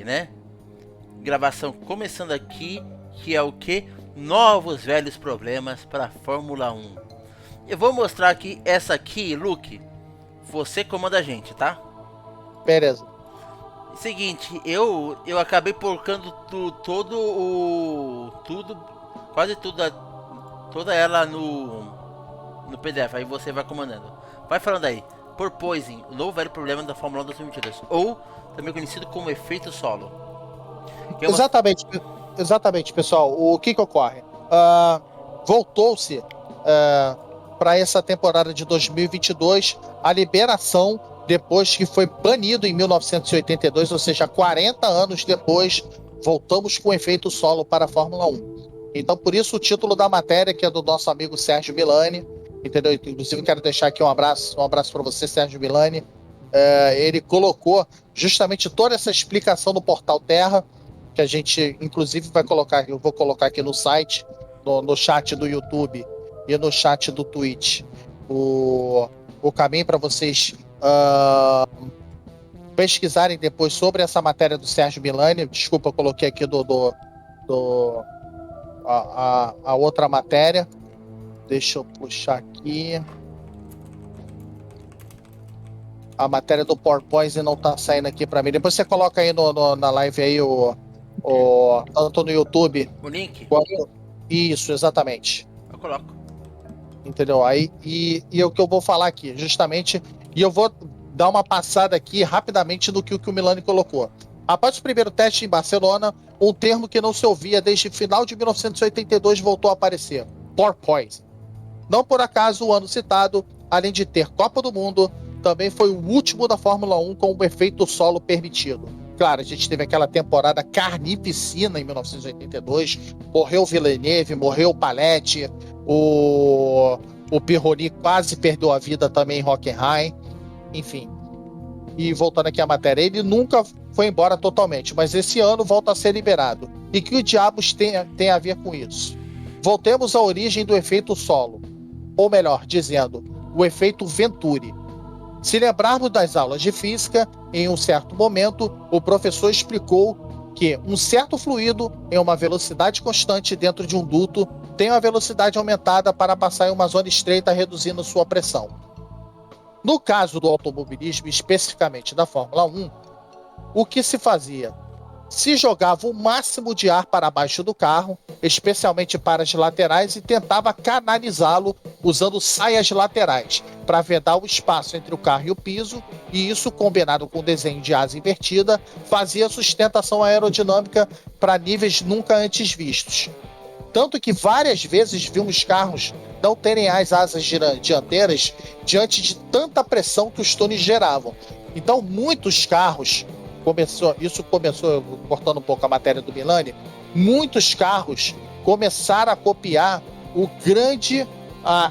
né? Gravação começando aqui, que é o que? Novos velhos problemas para Fórmula 1. Eu vou mostrar aqui essa aqui, Luke. Você comanda a gente, tá? Beleza. Seguinte, eu acabei porcando quase tudo, toda ela no PDF. Aí você vai comandando. Vai falando aí. Porpoising, o novo velho problema da Fórmula 1 2022, ou também conhecido como efeito solo. Exatamente, exatamente, pessoal. O que ocorre? Voltou-se para essa temporada de 2022 a liberação depois que foi banido em 1982, ou seja, 40 anos depois, voltamos com efeito solo para a Fórmula 1. Então, por isso o título da matéria, que é do nosso amigo Sérgio Milani, entendeu? Inclusive, quero deixar aqui um abraço para você, Sérgio Milani. Ele colocou justamente toda essa explicação no Portal Terra, que a gente, inclusive, vai colocar, eu vou colocar aqui no site, no chat do YouTube e no chat do Twitch, o caminho para vocês pesquisarem depois sobre essa matéria do Sérgio Milani. Desculpa, eu coloquei aqui a outra matéria. Deixa eu puxar aqui. A matéria do PowerPoint não tá saindo aqui para mim. Depois você coloca aí na live aí tanto no YouTube. O link? Isso, exatamente. Eu coloco. Entendeu? Aí, e o que eu vou falar aqui, justamente, e eu vou dar uma passada aqui rapidamente do que o Milani colocou. Após o primeiro teste em Barcelona, um termo que não se ouvia desde final de 1982 voltou a aparecer: porpoise. Não por acaso o ano citado, além de ter Copa do Mundo, também foi o último da Fórmula 1 com o efeito solo permitido. Claro, a gente teve aquela temporada carnificina em 1982, morreu o Villeneuve, morreu o Paletti, o Pironi quase perdeu a vida também em Hockenheim, enfim. E voltando aqui à matéria, ele nunca foi embora totalmente, mas esse ano volta a ser liberado. E que o diabos tem a ver com isso? Voltemos à origem do efeito solo, ou melhor dizendo, o efeito Venturi. Se lembrarmos das aulas de física, em um certo momento, o professor explicou que um certo fluido em uma velocidade constante dentro de um duto tem uma velocidade aumentada para passar em uma zona estreita, reduzindo sua pressão. No caso do automobilismo, especificamente da Fórmula 1, o que se fazia? Se jogava o máximo de ar para baixo do carro, especialmente para as laterais, e tentava canalizá-lo usando saias laterais, para vedar o espaço entre o carro e o piso, e isso, combinado com o desenho de asa invertida, fazia sustentação aerodinâmica para níveis nunca antes vistos. Tanto que várias vezes vimos carros não terem as asas dianteiras diante de tanta pressão que os túneis geravam. Então, muitos carros, isso começou, cortando um pouco a matéria do Milani, muitos carros começaram a copiar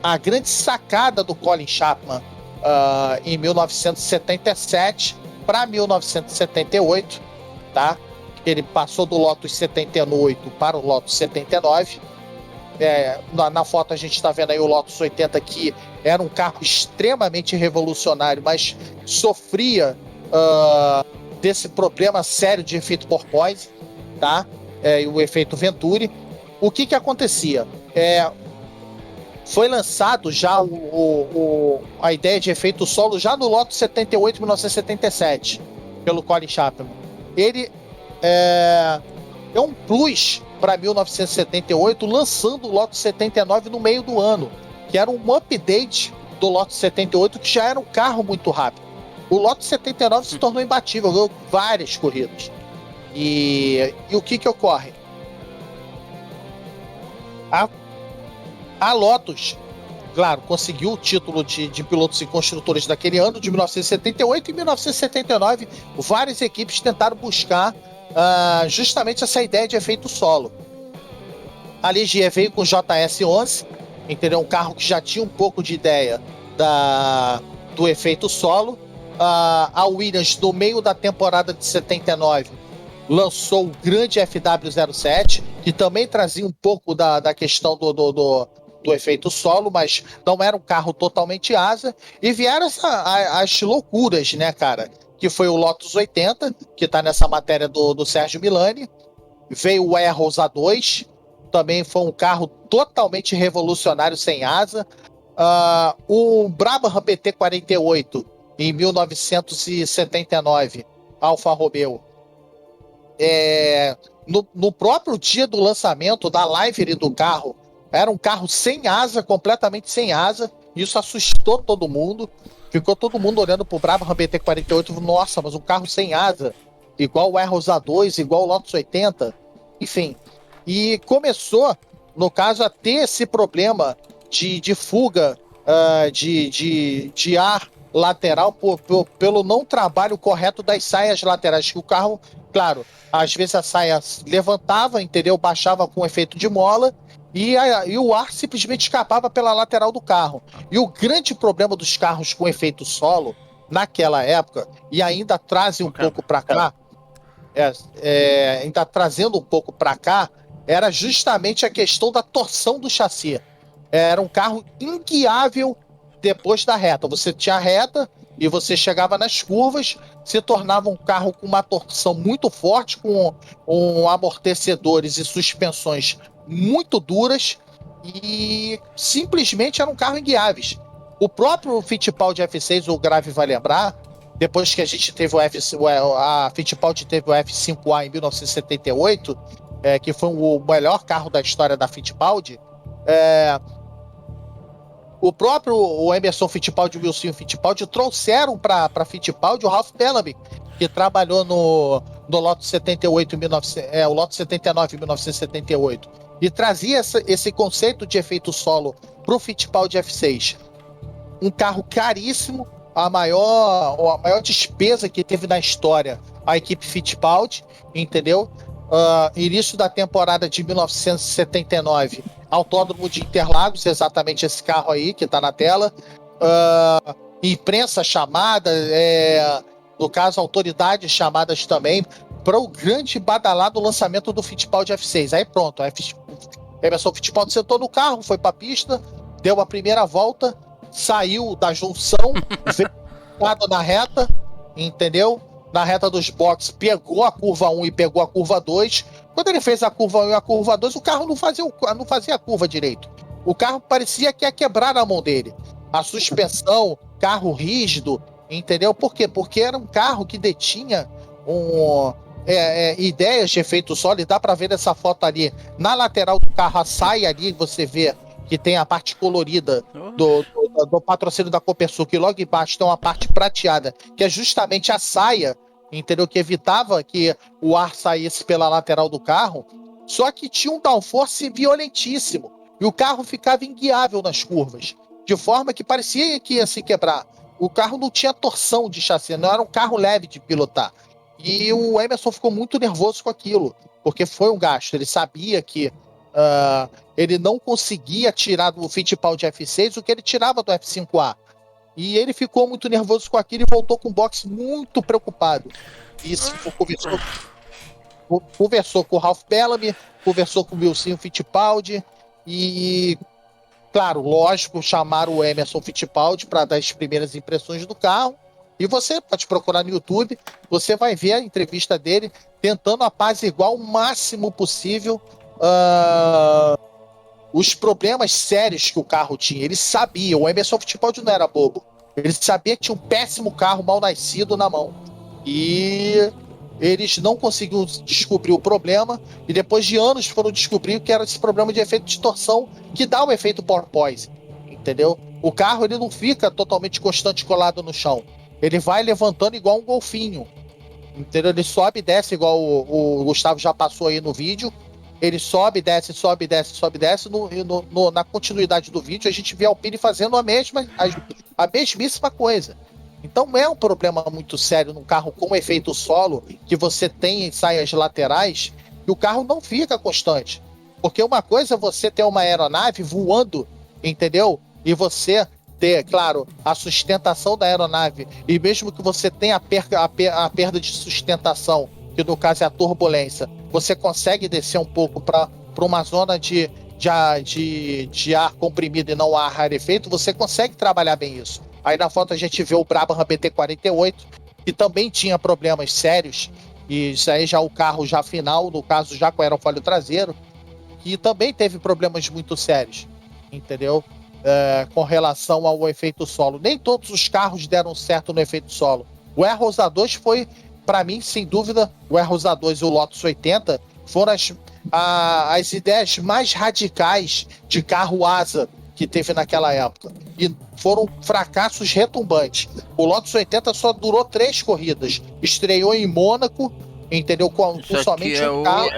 a grande sacada do Colin Chapman em 1977 para 1978, tá? Ele passou do Lotus 78 para o Lotus 79. Na foto a gente está vendo aí o Lotus 80, que era um carro extremamente revolucionário, mas sofria desse problema sério de efeito porpoise, tá? E o efeito Venturi. O que acontecia? Foi lançado já a ideia de efeito solo já no Lotus 78, 1977, pelo Colin Chapman. Ele é um plus para 1978, lançando o Lotus 79 no meio do ano, que era um update do Lotus 78, que já era um carro muito rápido. O Lotus 79 se tornou imbatível, ganhou várias corridas. E o que ocorre? A Lotus, claro, conseguiu o título de pilotos e construtores daquele ano, de 1978, e em 1979, várias equipes tentaram buscar justamente essa ideia de efeito solo. A Ligier veio com o JS11, entendeu? Um carro que já tinha um pouco de ideia do efeito solo. A Williams, no meio da temporada de 79, lançou o grande FW07, que também trazia um pouco da questão do efeito solo, mas não era um carro totalmente asa. E vieram as loucuras, né, cara? que foi o Lotus 80, que está nessa matéria do Sérgio Milani. Veio o Arrows A2, também foi um carro totalmente revolucionário, sem asa. O Brabham PT-48, em 1979, Alfa Romeo. No próprio dia do lançamento da livery do carro, era um carro sem asa, completamente sem asa. Isso assustou todo mundo. Ficou todo mundo olhando pro Brabham PT-48. Nossa, mas um carro sem asa, igual o Arrows A2, igual o Lotus 80. Enfim. E começou, no caso, a ter esse problema de fuga de ar lateral pelo não trabalho correto das saias laterais. Que o carro, claro, às vezes a saia levantava, entendeu? Baixava com efeito de mola. E o ar simplesmente escapava pela lateral do carro. E o grande problema dos carros com efeito solo, naquela época, e ainda trazem um pouco para cá, ainda trazendo um pouco para cá, era justamente a questão da torção do chassi. Era um carro inguiável depois da reta. Você tinha a reta e você chegava nas curvas, se tornava um carro com uma torção muito forte, com amortecedores e suspensões muito duras, e simplesmente eram carros inguiáveis. O próprio Fittipaldi F6, o Grave vai lembrar, depois que a gente teve a Fittipaldi teve o F5A em 1978, que foi o melhor carro da história da Fittipaldi, o Emerson Fittipaldi e o Wilson Fittipaldi trouxeram para Fittipaldi o Ralph Bellamy, que trabalhou no Lotus 78 o Lotus 79 em 1978. E trazia esse conceito de efeito solo para o Fittipaldi F6. Um carro caríssimo, a maior despesa que teve na história a equipe Fittipaldi, entendeu? Início da temporada de 1979, Autódromo de Interlagos, exatamente esse carro aí que está na tela. Imprensa chamada, no caso, autoridades chamadas também, para o grande badalado lançamento do Fittipaldi F6. Aí pronto, Emerson Fittipaldi sentou no carro, foi para a pista, deu a primeira volta, saiu da junção, veio na reta, entendeu? Na reta dos boxes, pegou a curva 1 e pegou a curva 2. Quando ele fez a curva 1 e a curva 2, o carro não fazia a curva direito. O carro parecia que ia quebrar na mão dele. A suspensão, carro rígido, entendeu? Por quê? Porque era um carro que detinha ideias de efeito solo, e dá para ver essa foto ali na lateral do carro, a saia ali, você vê que tem a parte colorida do patrocínio da Copersucar, e logo embaixo tem uma parte prateada, que é justamente a saia, entendeu? Que evitava que o ar saísse pela lateral do carro, só que tinha um downforce violentíssimo, e o carro ficava inguiável nas curvas, de forma que parecia que ia se quebrar. O carro não tinha torção de chassi, não era um carro leve de pilotar. E o Emerson ficou muito nervoso com aquilo, porque foi um gasto. Ele sabia que ele não conseguia tirar do Fittipaldi F6 o que ele tirava do F5A. E ele ficou muito nervoso com aquilo e voltou com o boxe muito preocupado. E conversou com o Ralph Bellamy, conversou com o Wilson Fittipaldi e, claro, lógico, chamaram o Emerson Fittipaldi para dar as primeiras impressões do carro. E você pode procurar no YouTube, você vai ver a entrevista dele tentando apaziguar o máximo possível os problemas sérios que o carro tinha. Ele sabia, o Emerson Fittipaldi não era bobo. Ele sabia que tinha um péssimo carro mal nascido na mão. E eles não conseguiram descobrir o problema, e depois de anos foram descobrir que era esse problema de efeito de torção que dá o efeito porpoise, entendeu? O carro ele não fica totalmente constante colado no chão. Ele vai levantando igual um golfinho, entendeu? Ele sobe e desce igual o Gustavo já passou aí no vídeo. Ele sobe, desce, sobe, desce, sobe, desce. Na continuidade do vídeo, a gente vê a Alpine fazendo a mesmíssima coisa. Então é um problema muito sério num carro com efeito solo, que você tem em saias laterais, e o carro não fica constante. Porque uma coisa é você ter uma aeronave voando, entendeu? E você ter, claro, a sustentação da aeronave, e mesmo que você tenha a perda de sustentação, que no caso é a turbulência, você consegue descer um pouco para uma zona de ar comprimido e não ar rarefeito, você consegue trabalhar bem isso. Aí na foto a gente vê o Brabham PT-48, que também tinha problemas sérios, e isso aí já o carro já final, no caso já com aerofólio traseiro, que também teve problemas muito sérios, entendeu? Com relação ao efeito solo. Nem todos os carros deram certo no efeito solo. O Aeros A2 foi, para mim, sem dúvida, o Aeros A2 e o Lotus 80 foram as ideias mais radicais de carro asa que teve naquela época. E foram fracassos retumbantes. O Lotus 80 só durou 3 corridas. Estreou em Mônaco, entendeu? Com somente um carro.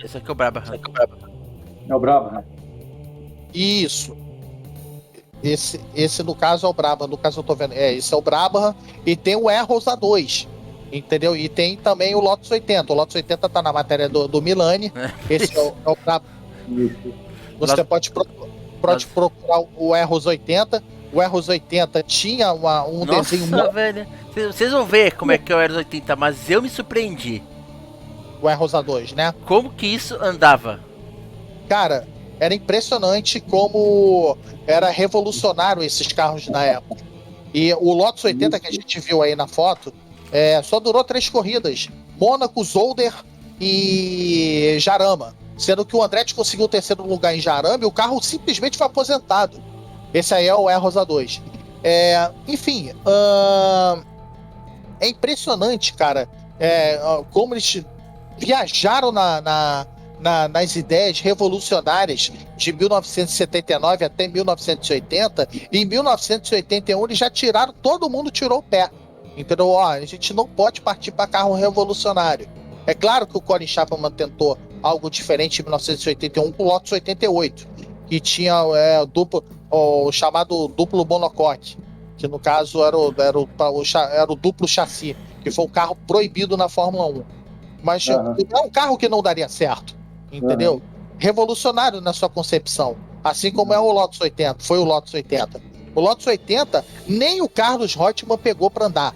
Esse aqui é o Brabham. É o Brabham. Isso. Esse no caso é o Brabham. No caso eu tô vendo. Esse é o Brabham. E tem o Aeros A2. Entendeu? E tem também o Lotus 80. O Lotus 80 tá na matéria do Milani. Esse é o Brabham. Você pode procurar o Aeros 80. O Aeros 80 tinha um desenho... Nossa, velho. Vocês vão ver como é que é o Aeros 80, mas eu me surpreendi. O Aeros A2, né? Como que isso andava? Cara, era impressionante como era revolucionário esses carros na época. E o Lotus 80 que a gente viu aí na foto, só durou 3 corridas. Mônaco, Zolder e Jarama. Sendo que o Andretti conseguiu o 3º lugar em Jarama e o carro simplesmente foi aposentado. Esse aí é o Aeros A2. Enfim, é impressionante, cara, como eles viajaram nas ideias revolucionárias de 1979 até 1980, e em 1981 eles já todo mundo tirou o pé. Entendeu? A gente não pode partir para carro revolucionário. É claro que o Colin Chapman tentou algo diferente em 1981 com o Lotus 88, que tinha o chamado duplo monocoque, que no caso era o duplo chassi, que foi um carro proibido na Fórmula 1. Mas é um carro que não daria certo, entendeu? Revolucionário na sua concepção, assim como é o Lotus 80, foi o Lotus 80. O Lotus 80, nem o Carlos Reutemann pegou para andar.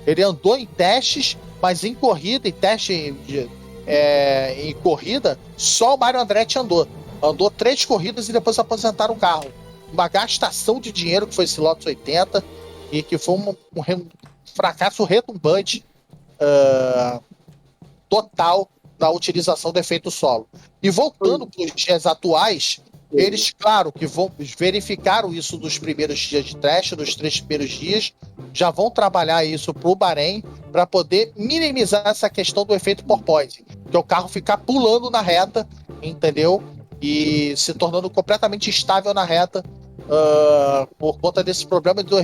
Ele andou em testes, mas em corrida, em corrida, só o Mário Andretti andou. Andou 3 corridas e depois aposentaram o carro. Uma gastação de dinheiro que foi esse Lotus 80 e que foi um fracasso retumbante total da utilização do efeito solo. E voltando para os dias atuais, eles, claro, que verificaram isso nos primeiros dias de teste, nos 3 primeiros dias, já vão trabalhar isso para o Bahrein para poder minimizar essa questão do efeito porpoise, que é o carro ficar pulando na reta, entendeu? E se tornando completamente instável na reta por conta desse problema do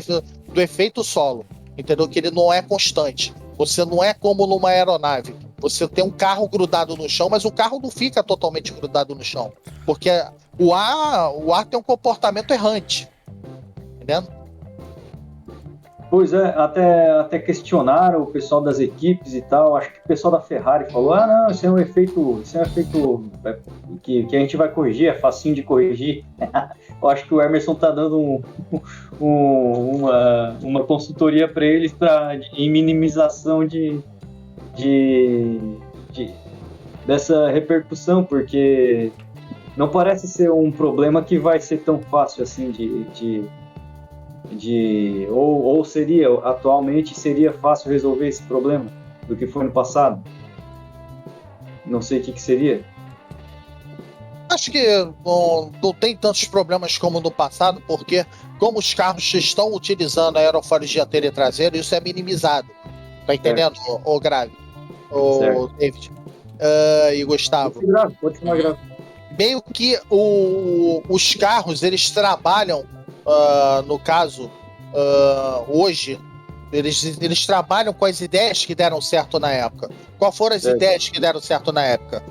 efeito solo, entendeu? Que ele não é constante. Você não é como numa aeronave. Você tem um carro grudado no chão, mas o carro não fica totalmente grudado no chão, porque o ar tem um comportamento errante, entendendo? Pois até questionaram o pessoal das equipes e tal. Acho que o pessoal da Ferrari falou: não, isso é um efeito que a gente vai corrigir, é facinho de corrigir. Eu acho que o Emerson tá dando uma consultoria para eles em minimização dessa repercussão, porque não parece ser um problema que vai ser tão fácil assim ou atualmente seria fácil resolver esse problema do que foi no passado. Não sei o que seria. Acho que não tem tantos problemas como no passado, porque como os carros estão utilizando aerofólio dianteiro e traseiro, isso é minimizado. Tá entendendo, o Grave? O David e Gustavo. Pode ser grave. Meio que os carros, eles trabalham, no caso, hoje, eles trabalham com as ideias que deram certo na época. Qual foram as ideias que deram certo na época?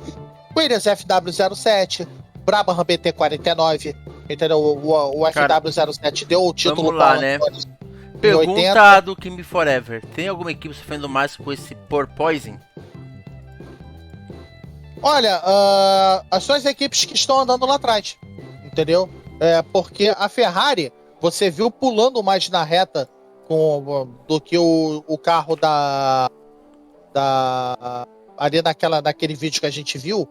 Williams FW07, Brabham BT49, entendeu? O FW07 deu o título. Vamos lá, né? Pergunta do Kimi Forever: tem alguma equipe sofrendo mais com esse porpoising? Olha, são as equipes que estão andando lá atrás, entendeu? Porque a Ferrari, você viu pulando mais na reta do que o carro ali naquele vídeo que a gente viu.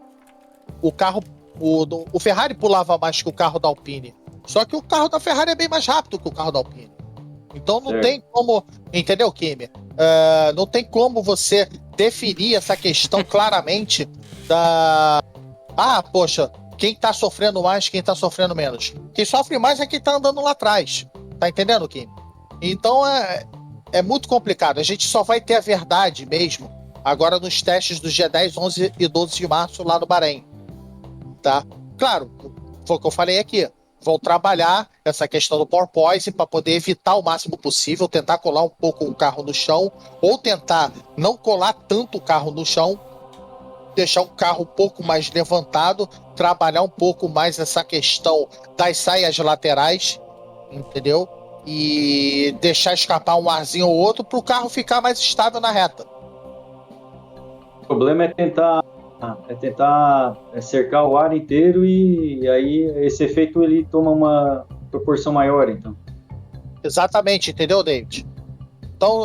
O Ferrari pulava mais que o carro da Alpine. Só que o carro da Ferrari é bem mais rápido que o carro da Alpine. Então não Certo. tem como, entendeu, Kimi? Não tem como você definir essa questão claramente da... Ah, poxa, quem tá sofrendo mais, quem tá sofrendo menos. Quem sofre mais é quem tá andando lá atrás. Tá entendendo, Kimi? Então é muito complicado. A gente só vai ter a verdade mesmo agora nos testes dos dia 10, 11 e 12 de março lá no Bahrein. Tá? Claro, foi o que eu falei aqui. Vão trabalhar essa questão do porpoise para poder evitar o máximo possível, tentar colar um pouco o carro no chão, ou tentar não colar tanto o carro no chão, deixar o carro um pouco mais levantado, trabalhar um pouco mais essa questão das saias laterais, entendeu? E deixar escapar um arzinho ou outro para o carro ficar mais estável na reta. O problema é tentar cercar o ar inteiro e aí esse efeito ele toma uma proporção maior, então. Exatamente, entendeu, David? Então,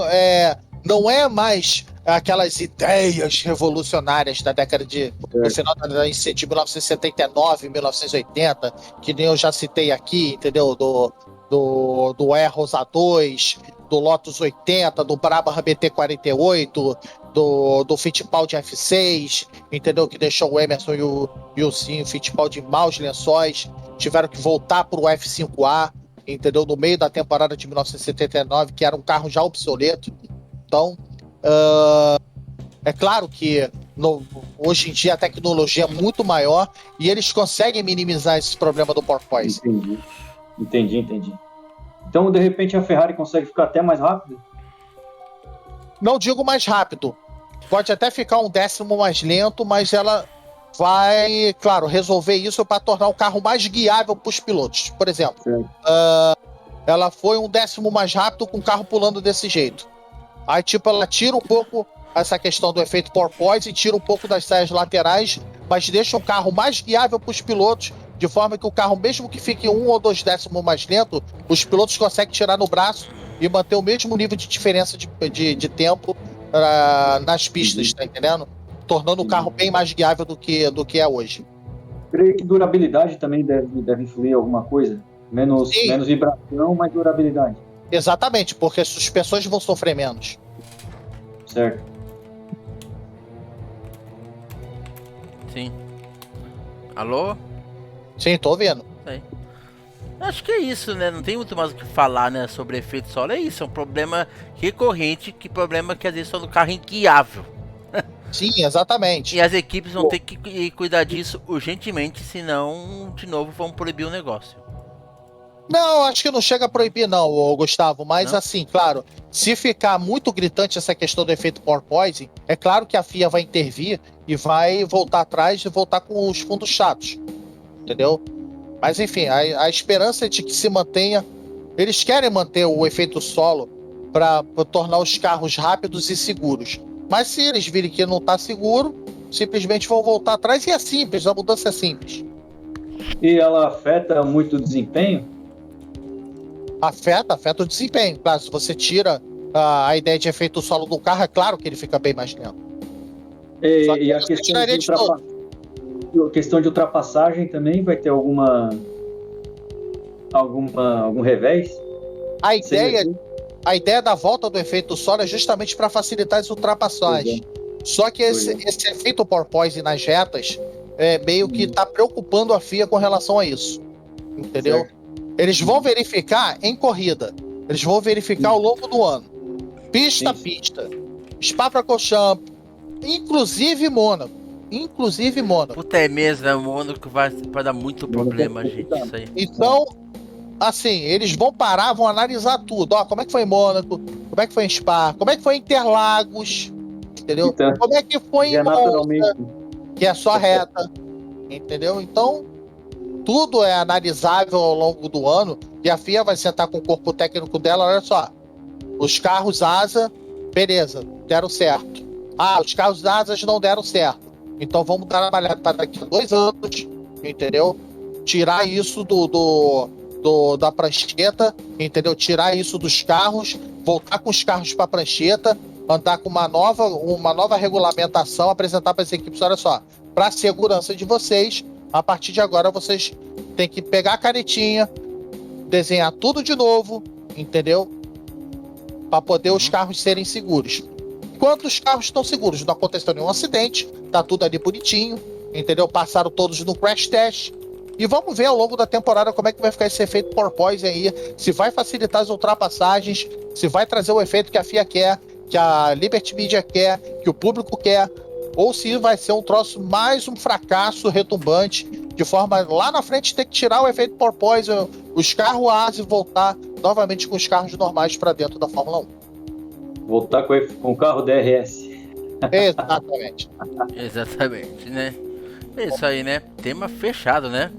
não é mais aquelas ideias revolucionárias da década no final de 1979, 1980, que nem eu já citei aqui, entendeu? Do E-Rosa 2, do Lotus 80, do Brabham BT48, do Fittipaldi F6, entendeu? Que deixou o Emerson e o Fittipaldi em maus lençóis, tiveram que voltar para o F5A, entendeu? No meio da temporada de 1979, que era um carro já obsoleto. Então, é claro que hoje em dia a tecnologia é muito maior e eles conseguem minimizar esse problema do porpoise. Entendi. Então, de repente, a Ferrari consegue ficar até mais rápido? Não digo mais rápido. Pode até ficar um décimo mais lento, mas ela vai, claro, resolver isso para tornar o carro mais guiável para os pilotos. Por exemplo, ela foi um décimo mais rápido com o carro pulando desse jeito. Aí, tipo, ela tira um pouco essa questão do efeito porpoise e tira um pouco das saias laterais, mas deixa o carro mais guiável para os pilotos, de forma que o carro, mesmo que fique 1 ou 2 décimos mais lento, os pilotos conseguem tirar no braço e manter o mesmo nível de diferença de tempo nas pistas, tá entendendo? Tornando o carro bem mais guiável do que é hoje. Creio que durabilidade também deve influir alguma coisa. Menos vibração, mais durabilidade. Exatamente, porque as suspensões vão sofrer menos. Certo. Sim. Alô? Sim, tô ouvindo. Acho que é isso, né? Não tem muito mais o que falar, né, sobre efeito solo. É isso, é um problema recorrente, problema que às vezes torna o carro inguiável. Sim, exatamente. E as equipes vão ter que cuidar disso urgentemente, senão, de novo, vão proibir o negócio. Não, acho que não chega a proibir não, Gustavo, mas não? Assim, claro, se ficar muito gritante essa questão do efeito porpoise, é claro que a FIA vai intervir e vai voltar atrás e voltar com os fundos chatos, entendeu? Mas enfim, a esperança é de que se mantenha, eles querem manter o efeito solo para tornar os carros rápidos e seguros, mas se eles virem que não está seguro, simplesmente vão voltar atrás e é simples, a mudança é simples. E ela afeta muito o desempenho? Afeta o desempenho. Claro, se você tira a ideia de efeito solo do carro, é claro que ele fica bem mais lento. E a questão de ultrapassagem também vai ter algum revés? A ideia da volta do efeito solo é justamente para facilitar as ultrapassagens. Só que esse efeito porpoise nas retas meio que está preocupando a FIA com relação a isso. Entendeu? Certo. Eles vão verificar em corrida. Eles vão verificar ao longo do ano. Pista a pista. Spa-Francorchamps. Inclusive Mônaco. Puta, é mesmo, o Mônaco vai dar muito problema, gente, isso aí. Então, assim, eles vão parar, vão analisar tudo. Ó, como é que foi em Mônaco? Como é que foi em Spa? Como é que foi em Interlagos? Entendeu? Então, como é que foi em Monza? Que é só reta. Entendeu? Então, tudo é analisável ao longo do ano e a FIA vai sentar com o corpo técnico dela. Olha só, os carros asa, beleza, deram certo. Os carros asas não deram certo. Então vamos trabalhar para daqui a 2 anos, entendeu? Tirar isso da prancheta, entendeu? Tirar isso dos carros, voltar com os carros para a prancheta, andar com uma nova regulamentação, apresentar para as equipes. Olha só, para a segurança de vocês, a partir de agora vocês têm que pegar a canetinha, desenhar tudo de novo, entendeu? para poder os carros serem seguros. Enquanto os carros estão seguros, não aconteceu nenhum acidente, tá tudo ali bonitinho, entendeu? Passaram todos no crash test. E vamos ver ao longo da temporada como é que vai ficar esse efeito porpoise aí, se vai facilitar as ultrapassagens, se vai trazer o efeito que a FIA quer, que a Liberty Media quer, que o público quer, ou se vai ser um troço mais um fracasso retumbante, de forma lá na frente ter que tirar o efeito porpoise, os carros AS e voltar novamente com os carros normais para dentro da Fórmula 1. Voltar com o carro DRS. Exatamente. Exatamente, né? É isso aí, né? Tema fechado, né?